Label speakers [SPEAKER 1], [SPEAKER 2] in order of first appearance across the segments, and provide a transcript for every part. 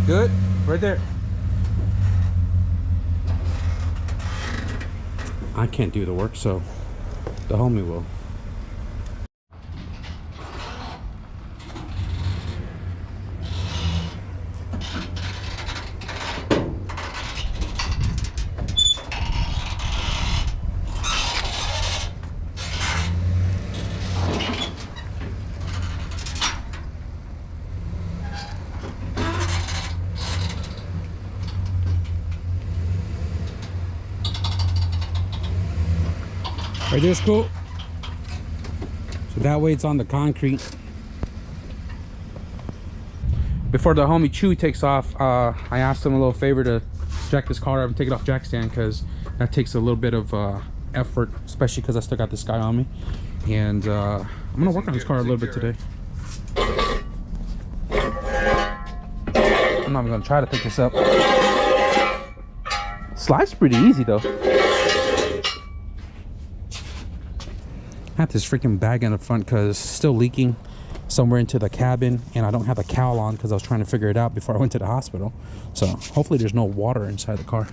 [SPEAKER 1] Good? Right there. I can't do the work, so the homie will. Right there's cool. So that way it's on the concrete. Before the homie Chewy takes off, I asked him a little favor to jack this car up and take it off jack stand, because that takes a little bit of effort, especially because I still got this guy on me. And I'm gonna work on this car a little bit today. I'm not even gonna try to pick this up. Slides pretty easy though. I have this freaking bag in the front because it's still leaking somewhere into the cabin, and I don't have a cowl on because I was trying to figure it out before I went to the hospital. So hopefully there's no water inside the car.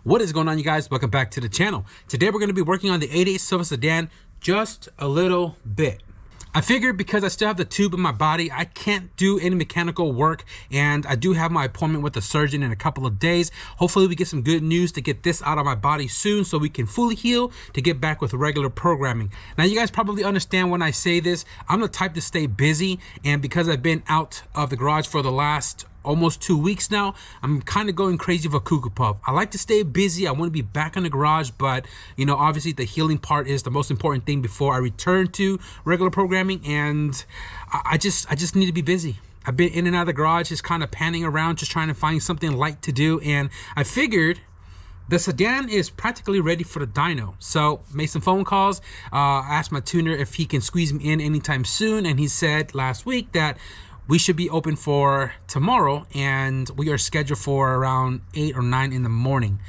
[SPEAKER 1] What is going on, you guys? Welcome back to the channel. Today we're going to be working on the 88 Silver sedan just a little bit. I figured because I still have the tube in my body, I can't do any mechanical work, and I do have my appointment with the surgeon in a couple of days. Hopefully we get some good news to get this out of my body soon so we can fully heal to get back with regular programming. Now, you guys probably understand when I say this, I'm the type to stay busy, and because I've been out of the garage for the last almost 2 weeks now, I'm kind of going crazy for cuckoo puff. I like to stay busy. I want to be back in the garage, but you know, obviously the healing part is the most important thing before I return to regular programming, and I just need to be busy. I've been in and out of the garage, just kind of panning around, just trying to find something light to do, and I figured the sedan is practically ready for the dyno. So made some phone calls, asked my tuner if he can squeeze me in anytime soon, and he said last week that we should be open for tomorrow, and we are scheduled for around 8 or 9 in the morning.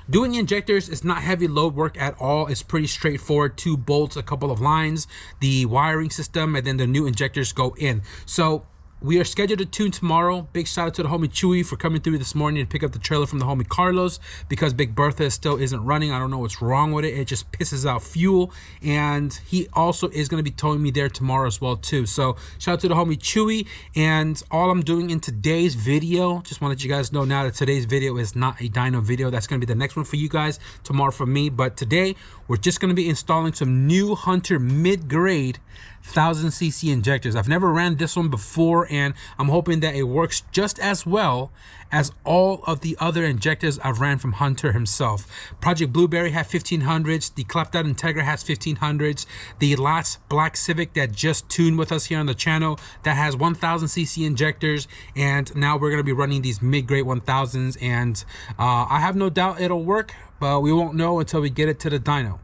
[SPEAKER 1] Doing injectors is not heavy load work at all. It's pretty straightforward. 2 bolts, a couple of lines, the wiring system, and then the new injectors go in. So we are scheduled to tune tomorrow. Big shout out to the homie Chewy for coming through this morning to pick up the trailer from the homie Carlos, because Big Bertha still isn't running. I don't know what's wrong with it. It just pisses out fuel, and he also is going to be towing me there tomorrow as well too. So shout out to the homie Chewy. And all I'm doing in today's video, just want to let you guys know now that today's video is not a dyno video. That's going to be the next one for you guys, tomorrow for me. But today we're just going to be installing some new Hunter mid-grade 1000cc injectors. I've never ran this one before, and I'm hoping that it works just as well as all of the other injectors I've ran from Hunter himself. Project Blueberry had 1500s, the clapped out Integra has 1500s, the last black Civic that just tuned with us here on the channel that has 1000cc injectors, and now we're going to be running these mid-grade 1000s, and I have no doubt it'll work, but we won't know until we get it to the dyno.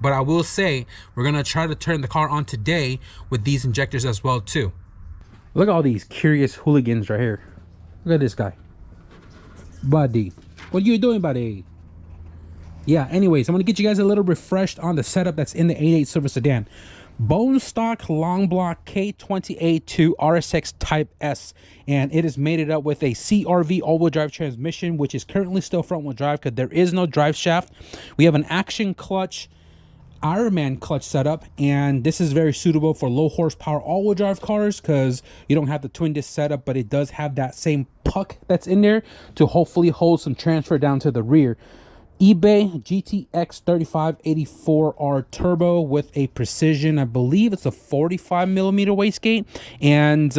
[SPEAKER 1] But I will say, we're going to try to turn the car on today with these injectors as well too. Look at all these curious hooligans right here. Look at this guy. Buddy, what are you doing, buddy? Yeah, anyways, I'm going to get you guys a little refreshed on the setup that's in the 88 Silver sedan. Bone stock long block K20A2 RSX Type S, and it is mated up with a CRV all-wheel drive transmission, which is currently still front-wheel drive because there is no drive shaft. We have an action clutch Ironman clutch setup, and this is very suitable for low horsepower all-wheel drive cars because you don't have the twin disc setup, but it does have that same puck that's in there to hopefully hold some transfer down to the rear. eBay GTX 3584R Turbo with a precision, I believe it's a 45mm wastegate, and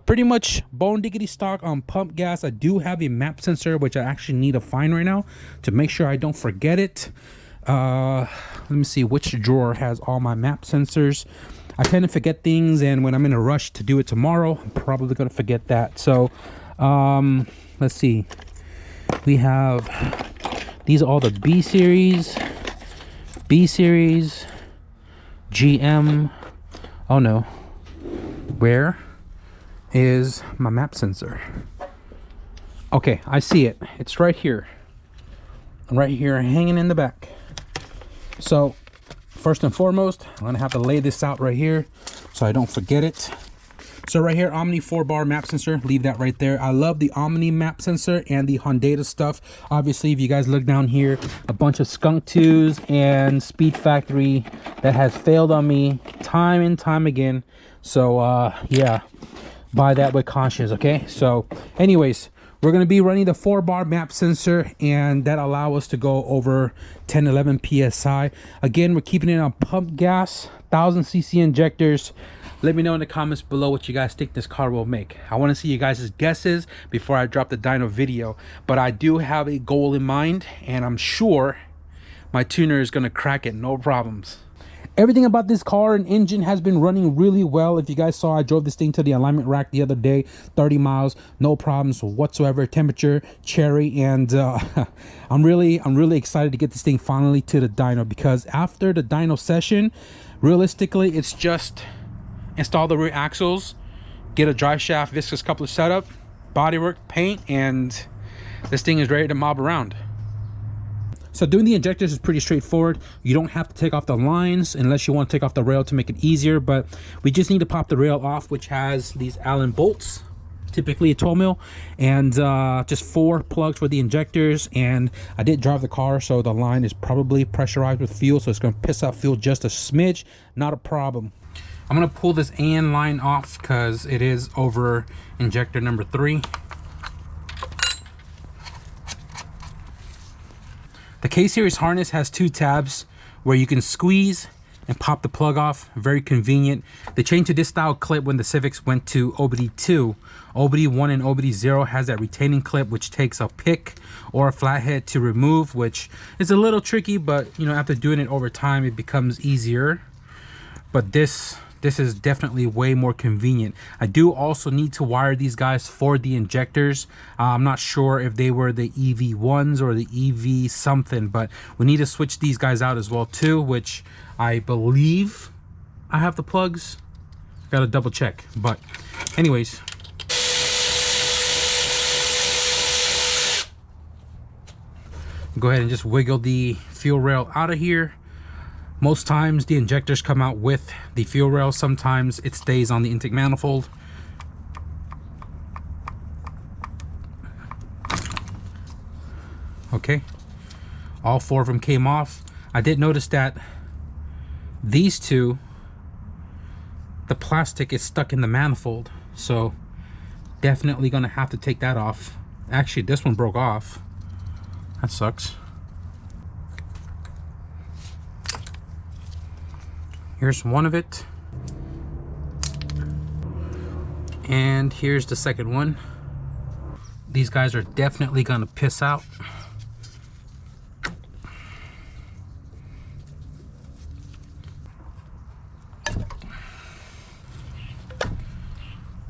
[SPEAKER 1] pretty much bone diggity stock on pump gas. I do have a map sensor, which I actually need to find right now to make sure I don't forget it. Let me see which drawer has all my map sensors. I tend to forget things, and when I'm in a rush to do it tomorrow, I'm probably going to forget that. So let's see. We have, these are all the B series, GM. Oh no, where is my map sensor? Okay, I see it. It's right here, hanging in the back. So first and foremost, I'm gonna have to lay this out right here so I don't forget it. So right here, Omni 4-bar map sensor, leave that right there. I love the Omni map sensor and the Honda stuff. Obviously, if you guys look down here, a bunch of Skunk 2s and Speed Factory that has failed on me time and time again. So yeah, buy that with conscience, okay? So anyways, we're going to be running the 4-bar map sensor, and that allow us to go over 10-11 psi. Again, we're keeping it on pump gas, 1000cc injectors. Let me know in the comments below what you guys think this car will make. I want to see you guys' guesses before I drop the dyno video, but I do have a goal in mind, and I'm sure my tuner is going to crack it, no problems. Everything about this car and engine has been running really well. If you guys saw, I drove this thing to the alignment rack the other day, 30 miles, no problems whatsoever. Temperature, cherry, and I'm really excited to get this thing finally to the dyno, because after the dyno session, realistically, it's just install the rear axles, get a drive shaft viscous coupler setup, bodywork, paint, and this thing is ready to mob around. So doing the injectors is pretty straightforward. You don't have to take off the lines unless you want to take off the rail to make it easier, but we just need to pop the rail off, which has these Allen bolts, typically a 12mm, and just 4 plugs for the injectors. And I did drive the car, so the line is probably pressurized with fuel, so it's going to piss out fuel just a smidge. Not a problem. I'm going to pull this AN line off because it is over injector number 3. The K-Series harness has 2 tabs where you can squeeze and pop the plug off. Very convenient. They changed to this style clip when the Civics went to OBD 2. OBD 1 and OBD 0 has that retaining clip, which takes a pick or a flathead to remove, which is a little tricky, but you know, after doing it over time, it becomes easier. But this is definitely way more convenient. I do also need to wire these guys for the injectors. I'm not sure if they were the EV1s or the EV something, but we need to switch these guys out as well too, which I believe I have the plugs. Gotta double check, but anyways. Go ahead and just wiggle the fuel rail out of here. Most times the injectors come out with the fuel rail. Sometimes it stays on the intake manifold. Okay, all 4 of them came off. I did notice that these 2, the plastic is stuck in the manifold, so definitely gonna have to take that off. Actually, this one broke off. That sucks. Here's one of it, and here's the second one. These guys are definitely gonna piss out.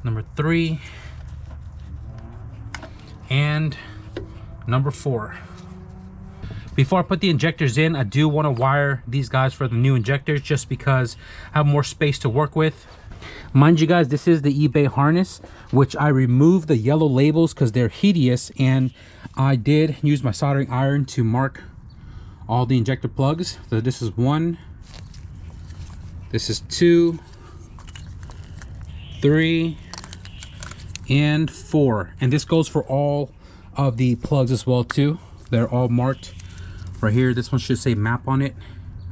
[SPEAKER 1] Number 3 and number 4. Before I put the injectors in, I do want to wire these guys for the new injectors just because I have more space to work with. Mind you guys, this is the eBay harness, which I removed the yellow labels because they're hideous, and I did use my soldering iron to mark all the injector plugs. So this is 1, this is 2, 3, and 4. And this goes for all of the plugs as well too. They're all marked. Right here, this one should say map on it.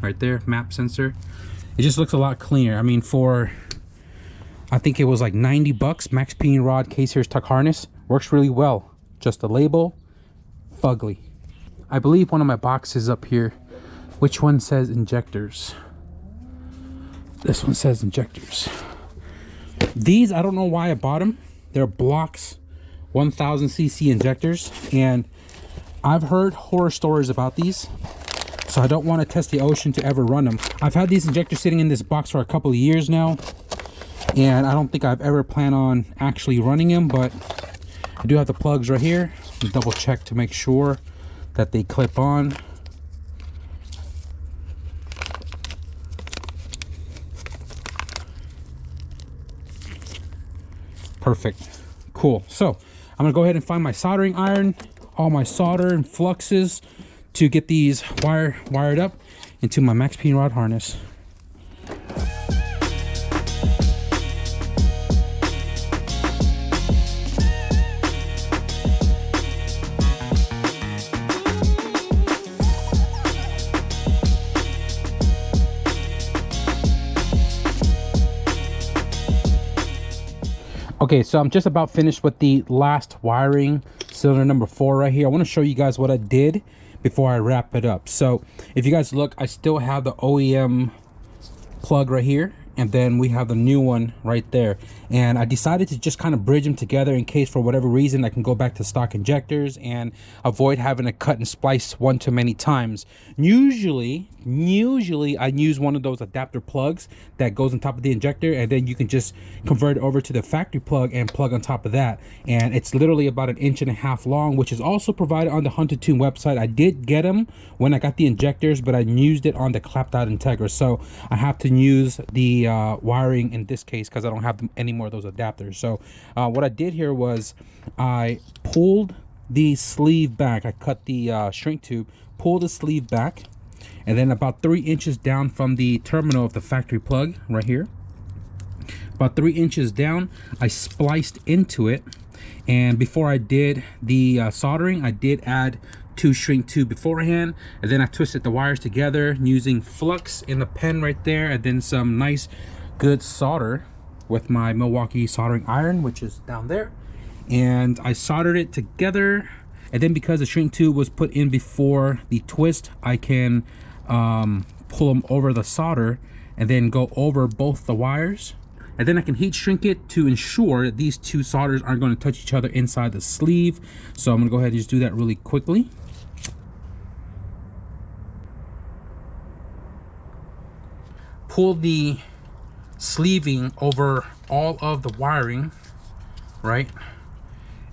[SPEAKER 1] Right there, map sensor. It just looks a lot cleaner. I mean, for, I think it was like 90 bucks, max pinion rod, K-Series tuck harness. Works really well. Just a label, fugly. I believe one of my boxes up here, which one says Injectors? This one says Injectors. These, I don't know why I bought them. They're Blocks 1000cc injectors, and I've heard horror stories about these, so I don't want to test the ocean to ever run them. I've had these injectors sitting in this box for a couple of years now, and I don't think I've ever planned on actually running them, but I do have the plugs right here. Double check to make sure that they clip on. Perfect. Cool. So I'm gonna go ahead and find my soldering iron, all my solder and fluxes to get these wired up into my max peen rod harness. Okay, so I'm just about finished with the last wiring, cylinder number 4 right here. I want to show you guys what I did before I wrap it up. So if you guys look, I still have the OEM plug right here, and then we have the new one right there, and I decided to just kind of bridge them together in case for whatever reason I can go back to stock injectors and avoid having to cut and splice one too many times. Usually I use one of those adapter plugs that goes on top of the injector, and then you can just convert it over to the factory plug and plug on top of that, and it's literally about 1.5 inches long, which is also provided on the Hunter Tune website. I did get them when I got the injectors, but I used it on the clapped out Integra, so I have to use the wiring in this case because I don't have any more of those adapters. So what I did here was I pulled the sleeve back. I cut the shrink tube, pulled the sleeve back, and then about 3 inches down from the terminal of the factory plug right here, about 3 inches down, I spliced into it. And before I did the soldering, I did add 2 shrink tube beforehand, and then I twisted the wires together using flux in the pen right there, and then some nice good solder with my Milwaukee soldering iron, which is down there, and I soldered it together. And then because the shrink tube was put in before the twist, I can pull them over the solder and then go over both the wires, and then I can heat shrink it to ensure that these 2 solders aren't going to touch each other inside the sleeve. So I'm going to go ahead and just do that really quickly. Pull the sleeving over all of the wiring, right?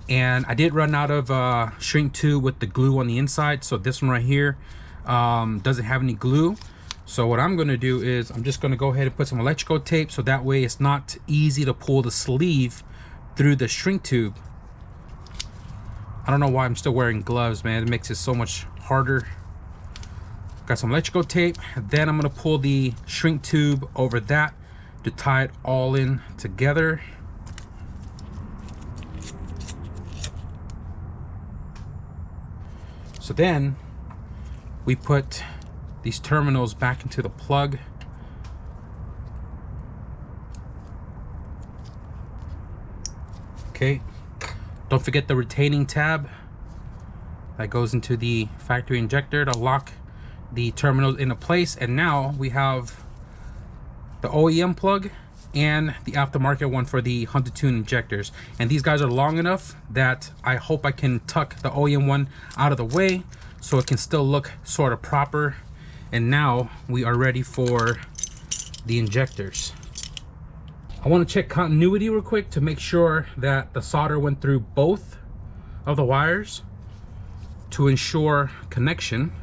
[SPEAKER 1] And I did run out of shrink tube with the glue on the inside, so this one right here doesn't have any glue. So what I'm going to do is I'm just going to go ahead and put some electrical tape, so that way it's not easy to pull the sleeve through the shrink tube. I don't know why I'm still wearing gloves, man. It makes it so much harder. Got some electrical tape. Then I'm going to pull the shrink tube over that to tie it all in together. So then we put these terminals back into the plug. Okay, don't forget the retaining tab that goes into the factory injector to lock the terminals into place. And now we have the OEM plug and the aftermarket one for the Hunter Tune injectors, and these guys are long enough that I hope I can tuck the OEM one out of the way so it can still look sort of proper. And now we are ready for the injectors. I want to check continuity real quick to make sure that the solder went through both of the wires to ensure connection.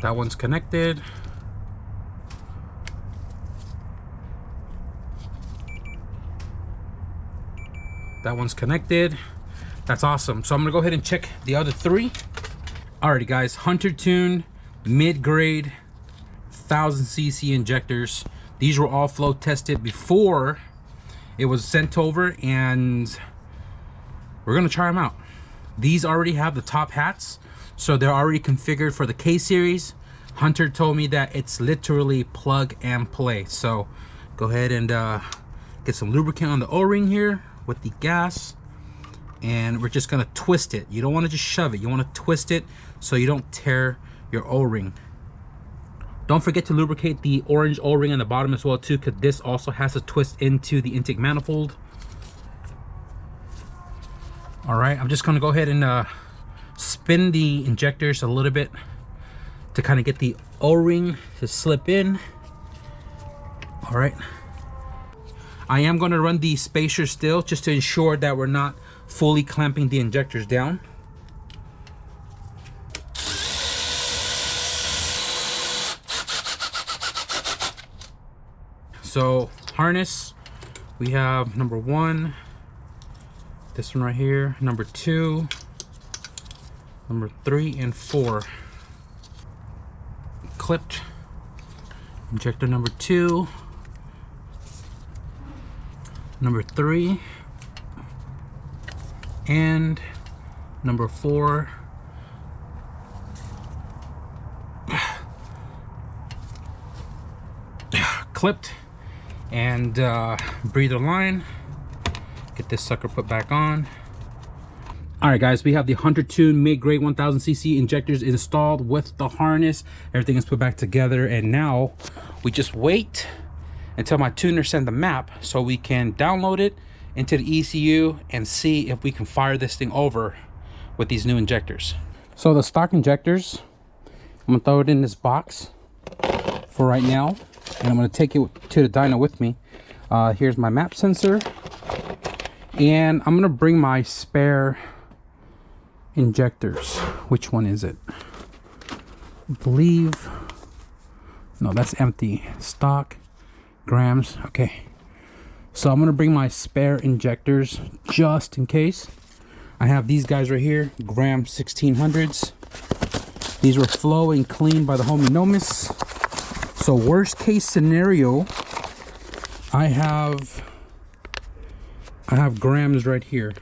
[SPEAKER 1] That one's connected. That one's connected. That's awesome. So I'm gonna go ahead and check the other 3. Alrighty guys, Hunter Tune mid-grade 1000cc injectors. These were all flow tested before it was sent over, and we're gonna try them out. These already have the top hats, so they're already configured for the K series. Hunter told me that it's literally plug and play. So go ahead and get some lubricant on the O-ring here with the gas, and we're just gonna twist it. You don't want to just shove it, you want to twist it so you don't tear your O-ring. Don't forget to lubricate the orange O-ring on the bottom as well too, because this also has to twist into the intake manifold. All right, I'm just gonna go ahead and spin the injectors a little bit to kind of get the O-ring to slip in. All right, I am going to run the spacer still just to ensure that we're not fully clamping the injectors down. So harness, we have number 1, this one right here, number 2, number 3 and 4. Clipped. Injector number 2, number 3, and number 4. Clipped. And breather line. Get this sucker put back on. All right, guys, we have the Hunter Tune mid-grade 1000cc injectors installed with the harness. Everything is put back together, and now we just wait until my tuner sends the map so we can download it into the ECU and see if we can fire this thing over with these new injectors. So the stock injectors, I'm gonna throw it in this box for right now, and I'm gonna take it to the dyno with me. Here's my map sensor, and I'm gonna bring my spare injectors. Which one is it? I believe, no, that's empty. Stock grams. Okay, so I'm gonna bring my spare injectors just in case. I have these guys right here, gram 1600s. These were flow and cleaned by the homie Nomis. So worst case scenario, I have grams right here,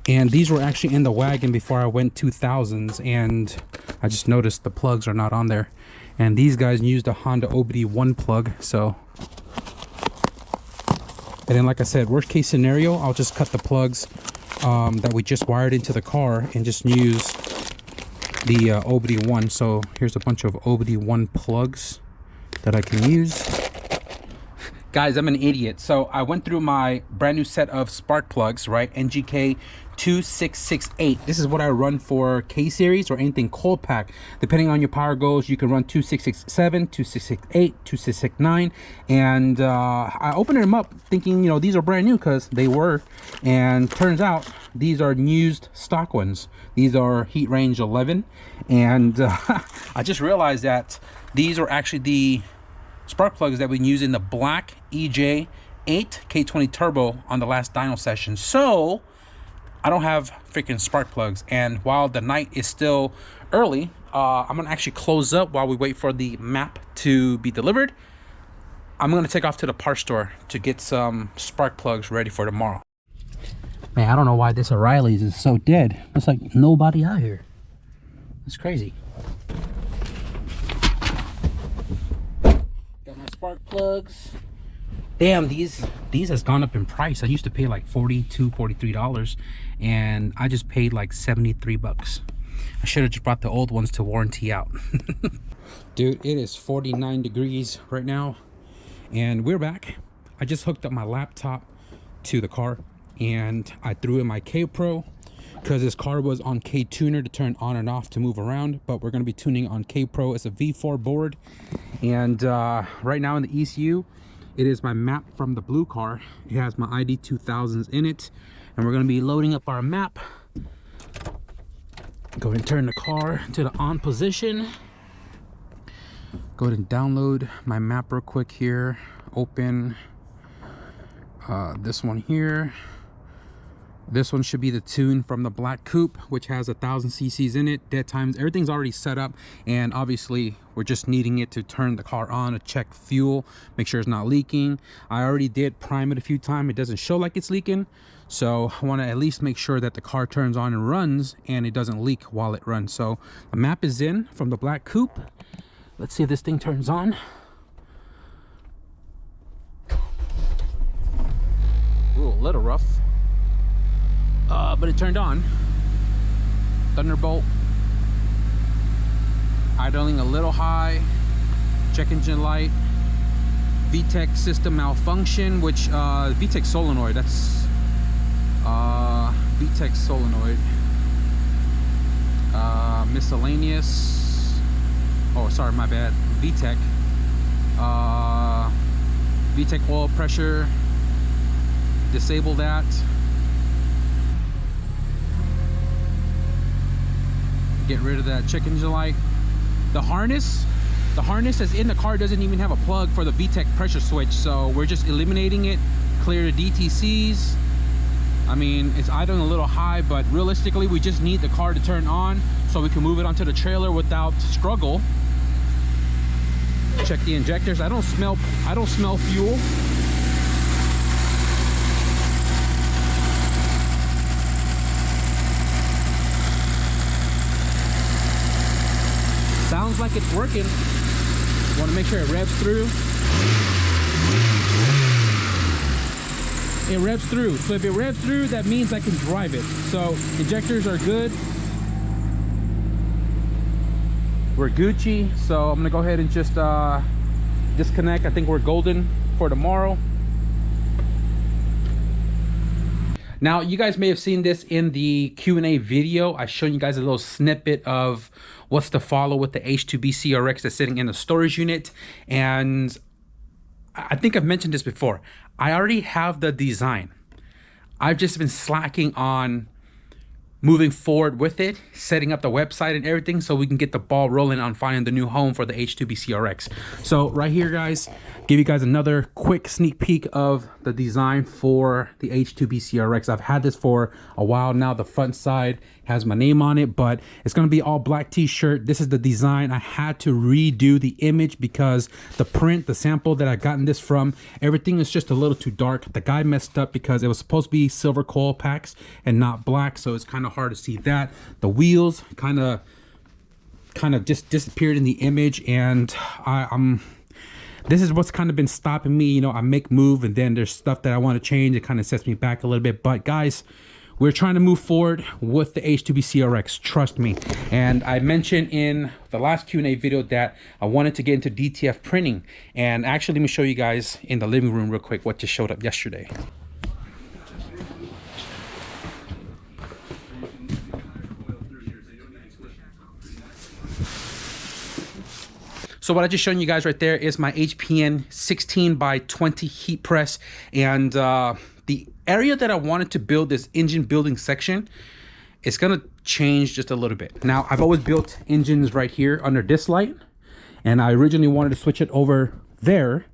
[SPEAKER 1] and these were actually in the wagon before I went 2000s, and I just noticed the plugs are not on there, and these guys used a Honda AWD 1 plug. So, and then like I said, worst case scenario, I'll just cut the plugs that we just wired into the car and just use the AWD 1. So here's a bunch of AWD 1 plugs that I can use. Guys, I'm an idiot. So I went through my brand new set of spark plugs, right? NGK 2668. This is what I run for K series or anything cold pack. Depending on your power goals, you can run 2667, 2668, 2669. And I opened them up thinking, you know, these are brand new, because they were. And turns out these are used stock ones. These are heat range 11. And I just realized that these are actually the spark plugs that we use in the black EJ8 K20 turbo on the last dyno session. So I don't have freaking spark plugs, and while the night is still early, I'm gonna actually close up while we wait for the map to be delivered. I'm gonna take off to the parts store to get some spark plugs ready for tomorrow. Man, I don't know why this O'Reilly's is so dead. It's like nobody out here. It's crazy. Spark plugs. Damn, these has gone up in price. I used to pay like $42-$43, and I just paid like 73 bucks. I should have just brought the old ones to warranty out. Dude, it is 49 degrees right now, and we're back. I just hooked up my laptop to the car, and I threw in my K Pro, because this car was on K tuner to turn on and off to move around, but we're going to be tuning on K Pro. It's a V4 board, and right now in the ECU, it is my map from the blue car. It has my ID 2000s in it, and we're going to be loading up our map. Go ahead and turn the car to the on position. Go ahead and download my map real quick here. Open this one here. This one should be the tune from the black coupe, which has 1000 cc's in it. Dead times, everything's already set up, and obviously we're just needing it to turn the car on, to check fuel, make sure it's not leaking. I already did prime it a few times. It doesn't show like it's leaking, so I want to at least make sure that the car turns on and runs and it doesn't leak while it runs. So the map is in from the black coupe. Let's see if this thing turns on. Ooh, a little rough. But it turned on. Thunderbolt. Idling a little high. Check engine light. VTEC system malfunction, which VTEC solenoid, that's VTEC solenoid. Miscellaneous. Oh, sorry, my bad. VTEC. VTEC oil pressure. Disable that. Get rid of that check engine light. The harness that's in the car doesn't even have a plug for the VTEC pressure switch, so we're just eliminating it. Clear the DTCs. I mean, it's idling a little high, but realistically we just need the car to turn on so we can move it onto the trailer without struggle. Check the injectors. I don't smell fuel. Sounds like it's working. Want to make sure it revs through. It revs through. So if it revs through, that means I can drive it. So injectors are good. We're Gucci. So I'm gonna go ahead and just disconnect. I think we're golden for tomorrow. Now, you guys may have seen this in the Q&A video. I showed you guys a little snippet of what's to follow with the H2B CRX that's sitting in the storage unit. And I think I've mentioned this before. I already have the design. I've just been slacking on moving forward with it, setting up the website and everything so we can get the ball rolling on finding the new home for the H2B CRX. So right here, guys, give you guys another quick sneak peek of the design for the H2B CRX. I've had this for a while now. The front side has my name on it, but it's going to be all black t-shirt. This is the design. I had to redo the image because the print, the sample that I gotten this from, everything is just a little too dark. The guy messed up because it was supposed to be silver coil packs and not black, so it's kind of hard to see that. The wheels kind of just disappeared in the image, and this is what's kind of been stopping me. You know, I make move and then there's stuff that I want to change. It kind of sets me back a little bit. But guys, we're trying to move forward with the H2B CRX, trust me. And I mentioned in the last Q&A video that I wanted to get into DTF printing. And actually, let me show you guys in the living room real quick what just showed up yesterday. So what I just shown you guys right there is my HPN 16x20 heat press, and the area that I wanted to build this engine building section, it's gonna change just a little bit. Now, I've always built engines right here under this light, and I originally wanted to switch it over there,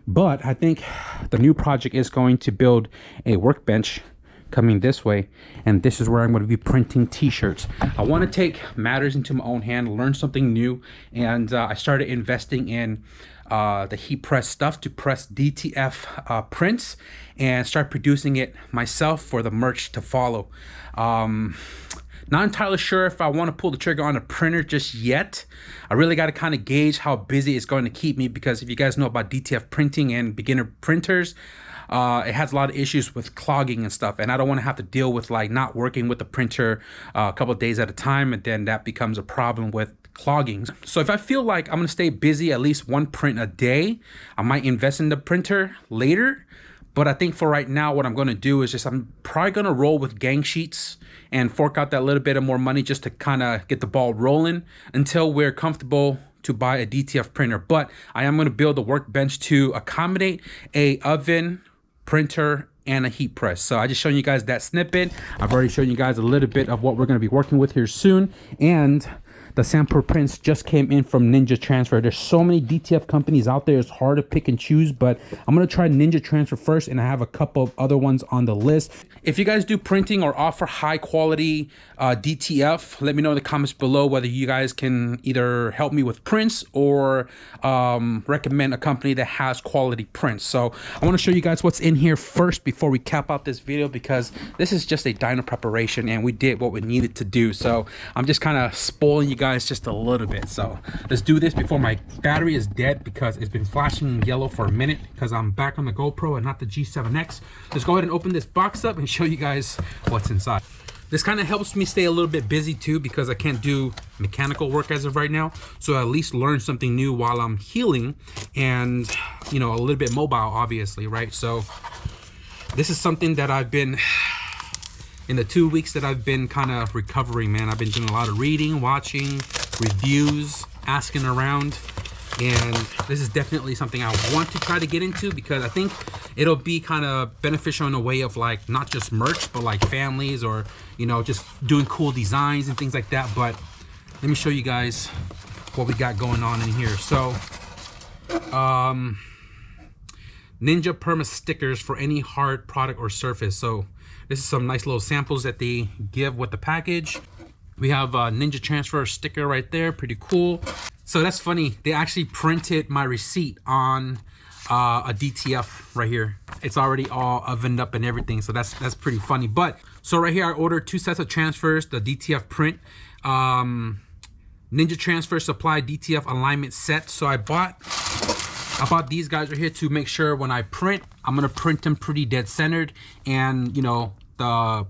[SPEAKER 1] but I think the new project is going to build a workbench coming this way, and this is where I'm going to be printing t-shirts. I want to take matters into my own hand, learn something new, and I started investing in the heat press stuff to press DTF prints and start producing it myself for the merch to follow. Not entirely sure if I want to pull the trigger on a printer just yet. I really got to kind of gauge how busy it's going to keep me, because if you guys know about DTF printing and beginner printers, it has a lot of issues with clogging and stuff, and I don't want to have to deal with like not working with the printer a couple of days at a time, and then that becomes a problem with clogging. So if I feel like I'm going to stay busy at least one print a day, I might invest in the printer later. But I think for right now, what I'm going to do is just, I'm probably going to roll with gang sheets and fork out that little bit of more money just to kind of get the ball rolling until we're comfortable to buy a DTF printer. But I am going to build a workbench to accommodate a oven, printer, and a heat press. So I just shown you guys that snippet. I've already shown you guys a little bit of what we're going to be working with here soon, and the sample prints just came in from Ninja Transfer. There's so many DTF companies out there, it's hard to pick and choose, but I'm going to try Ninja Transfer first, and I have a couple of other ones on the list. If you guys do printing or offer high quality DTF, let me know in the comments below whether you guys can either help me with prints or recommend a company that has quality prints. So I want to show you guys what's in here first before we cap out this video, because this is just a dyno preparation and we did what we needed to do. So I'm just kind of spoiling you guys guys just a little bit. So let's do this before my battery is dead, because it's been flashing yellow for a minute because I'm back on the GoPro and not the G7X. Let's go ahead and open this box up and show you guys what's inside. This kind of helps me stay a little bit busy too, because I can't do mechanical work as of right now. So at least learn something new while I'm healing and, you know, a little bit mobile, obviously, right? So this is something that I've been, in the 2 weeks that I've been kind of recovering, man, I've been doing a lot of reading, watching, reviews, asking around. And this is definitely something I want to try to get into, because I think it'll be kind of beneficial in a way of like not just merch, but like families, or, you know, just doing cool designs and things like that. But let me show you guys what we got going on in here. So Ninja Perma stickers for any hard product or surface. So this is some nice little samples that they give with the package. We have a Ninja Transfer sticker right there, pretty cool. So that's funny, they actually printed my receipt on a DTF right here. It's already all ovened up and everything, so that's pretty funny. But so right here I ordered 2 sets of transfers, the DTF print, Ninja Transfer Supply DTF alignment set. So I bought these guys right here to make sure when I print, I'm gonna print them pretty dead centered, and, you know, the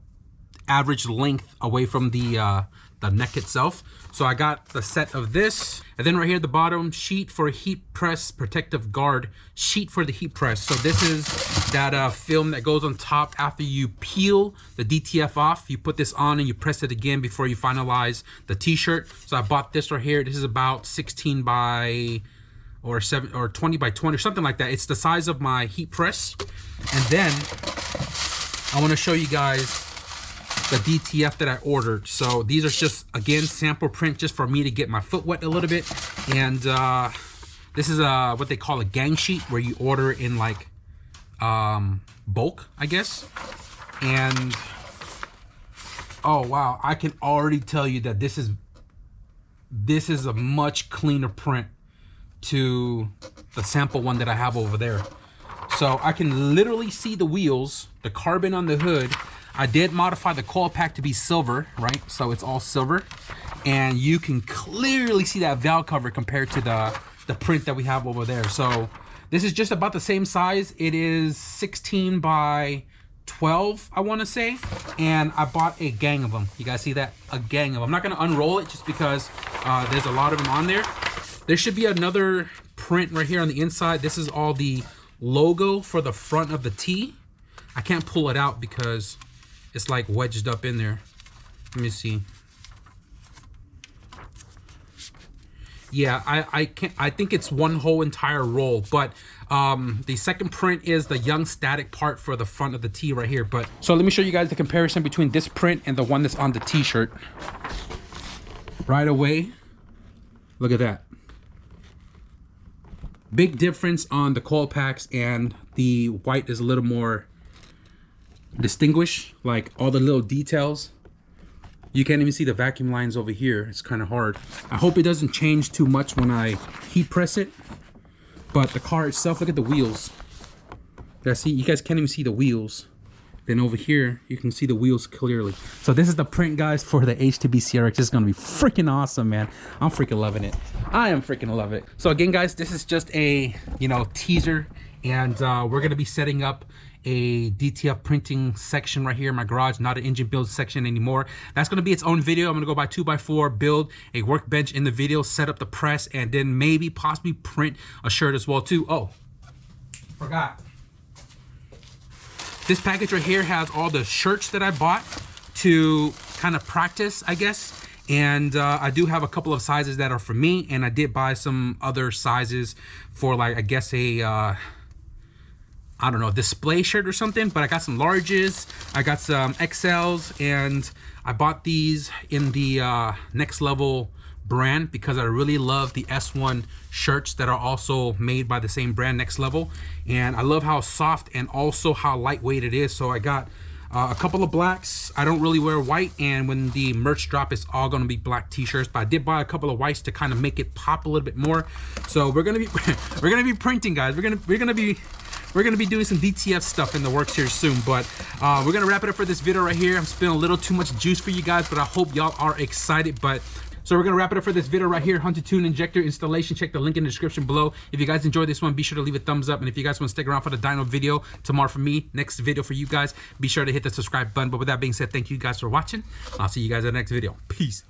[SPEAKER 1] average length away from the neck itself. So I got the set of this, and then right here at the bottom, sheet for heat press protective guard, sheet for the heat press. So this is that film that goes on top after you peel the DTF off. You put this on and you press it again before you finalize the t-shirt. So I bought this right here. This is about 16 by or 20 by 20 or something like that. It's the size of my heat press. And then I want to show you guys the DTF that I ordered. So these are just, again, sample print just for me to get my foot wet a little bit. And this is what they call a gang sheet, where you order in like bulk, I guess. And oh wow, I can already tell you that this is a much cleaner print to the sample one that I have over there. So I can literally see the wheels, the carbon on the hood. I did modify the coil pack to be silver, right? So it's all silver, and you can clearly see that valve cover compared to the print that we have over there. So this is just about the same size. It is 16 by 12, I want to say, and I bought a gang of them. You guys see that? A gang of them. I'm not going to unroll it just because there's a lot of them on there. There should be another print right here on the inside. This is all the logo for the front of the T. I can't pull it out because it's like wedged up in there. Let me see. Yeah, I can't. I think it's one whole entire roll. But the second print is the young static part for the front of the T right here. But so let me show you guys the comparison between this print and the one that's on the T-shirt. Right away, look at that. Big difference on the coil packs, and the white is a little more distinguished, like all the little details. You can't even see the vacuum lines over here. It's kind of hard. I hope it doesn't change too much when I heat press it. But the car itself, look at the wheels. Yeah, see, you guys can't even see the wheels. Then over here, you can see the wheels clearly. So this is the print, guys, for the H2B CRX. It's gonna be freaking awesome, man. I'm freaking loving it. I am freaking love it. So again, guys, this is just a, you know, teaser, and we're gonna be setting up a DTF printing section right here in my garage, not an engine build section anymore. That's gonna be its own video. I'm gonna go buy 2x4, build a workbench in the video, set up the press, and then maybe possibly print a shirt as well too. Oh, forgot. This package right here has all the shirts that I bought to kind of practice, I guess. And I do have a couple of sizes that are for me, and I did buy some other sizes for, like, I guess a I don't know, display shirt or something. But I got some larges, I got some XLs, and I bought these in the Next Level brand because I really love the S1 shirts that are also made by the same brand, Next Level. And I love how soft and also how lightweight it is. So I got a couple of blacks. I don't really wear white, and when the merch drop, it's all gonna be black t-shirts. But I did buy a couple of whites to kind of make it pop a little bit more. So we're gonna be printing, guys. We're gonna be doing some DTF stuff in the works here soon. But we're gonna wrap it up for this video right here. I'm spilling a little too much juice for you guys, but I hope y'all are excited. But So we're gonna wrap it up for this video right here. 100-tune injector installation. Check the link in the description below. If you guys enjoyed this one, be sure to leave a thumbs up. And if you guys want to stick around for the dyno video tomorrow for me, next video for you guys, be sure to hit the subscribe button. But with that being said, thank you guys for watching. I'll see you guys in the next video. Peace.